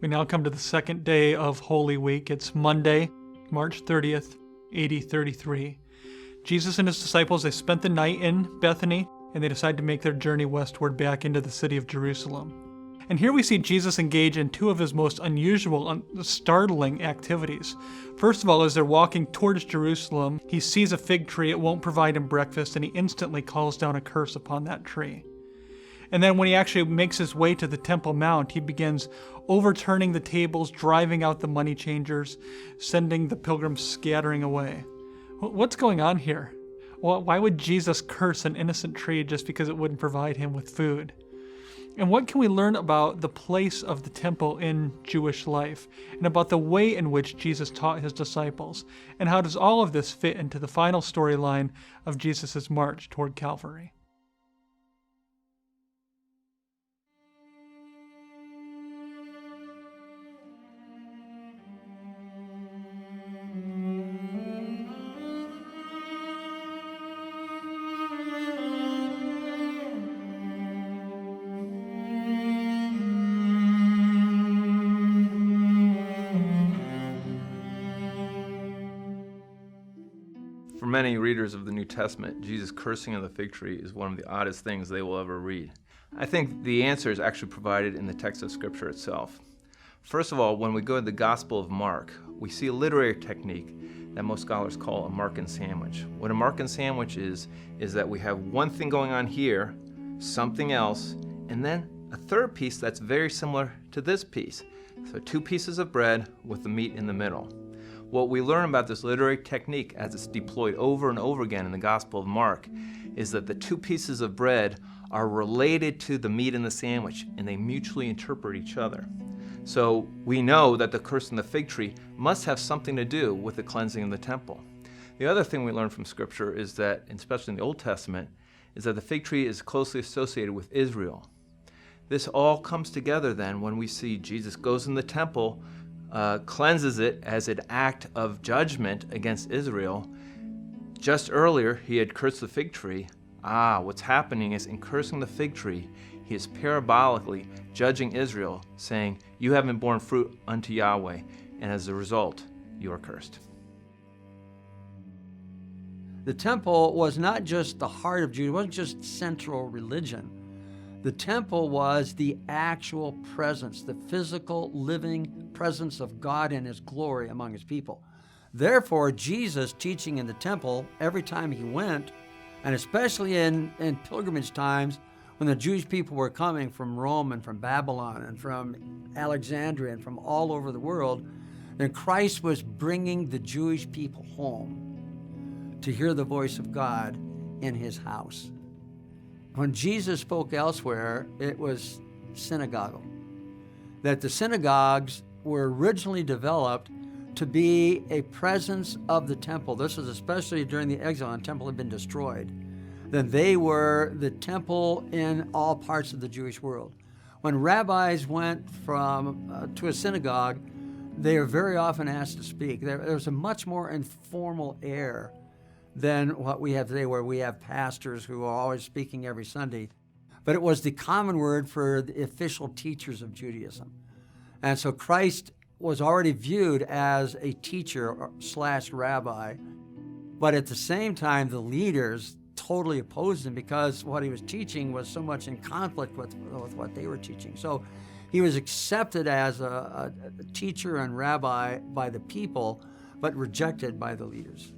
We now come to the second day of Holy Week. It's Monday, March 30th, AD 33. Jesus and his disciples, they spent the night in Bethany, and they decide to make their journey westward back into the city of Jerusalem. And here we see Jesus engage in two of his most unusual, startling activities. First of all, as they're walking towards Jerusalem, he sees a fig tree. It won't provide him breakfast, and he instantly calls down a curse upon that tree. And then when he actually makes his way to the Temple Mount, he begins overturning the tables, driving out the money changers, sending the pilgrims scattering away. What's going on here? Why would Jesus curse an innocent tree just because it wouldn't provide him with food? And what can we learn about the place of the temple in Jewish life, and about the way in which Jesus taught his disciples? And how does all of this fit into the final storyline of Jesus' march toward Calvary? For many readers of the New Testament, Jesus cursing of the fig tree is one of the oddest things they will ever read. I think the answer is actually provided in the text of Scripture itself. First of all, when we go to the Gospel of Mark, we see a literary technique that most scholars call a Markan sandwich. What a Markan sandwich is that we have one thing going on here, something else, and then a third piece that's very similar to this piece. So two pieces of bread with the meat in the middle. What we learn about this literary technique as it's deployed over and over again in the Gospel of Mark is that the two pieces of bread are related to the meat in the sandwich, and they mutually interpret each other. So we know that the curse in the fig tree must have something to do with the cleansing of the temple. The other thing we learn from Scripture is that, especially in the Old Testament, is that the fig tree is closely associated with Israel. This all comes together then when we see Jesus goes in the temple, cleanses it as an act of judgment against Israel. Just earlier, he had cursed the fig tree. What's happening is in cursing the fig tree, he is parabolically judging Israel, saying, "You haven't borne fruit unto Yahweh, and as a result, you are cursed." The temple was not just the heart of Judaism, it wasn't just central religion. The temple was the actual presence, the physical, living presence of God and his glory among his people. Therefore, Jesus teaching in the temple every time he went, and especially in pilgrimage times when the Jewish people were coming from Rome and from Babylon and from Alexandria and from all over the world, then Christ was bringing the Jewish people home to hear the voice of God in his house. When Jesus spoke elsewhere, it was synagogal. That the synagogues were originally developed to be a presence of the temple. This was especially during the exile, and the temple had been destroyed. Then they were the temple in all parts of the Jewish world. When rabbis went to a synagogue, they are very often asked to speak. There was a much more informal air than what we have today, where we have pastors who are always speaking every Sunday. But it was the common word for the official teachers of Judaism. And so Christ was already viewed as a teacher / rabbi, but at the same time, the leaders totally opposed him because what he was teaching was so much in conflict with what they were teaching. So he was accepted as a teacher and rabbi by the people, but rejected by the leaders.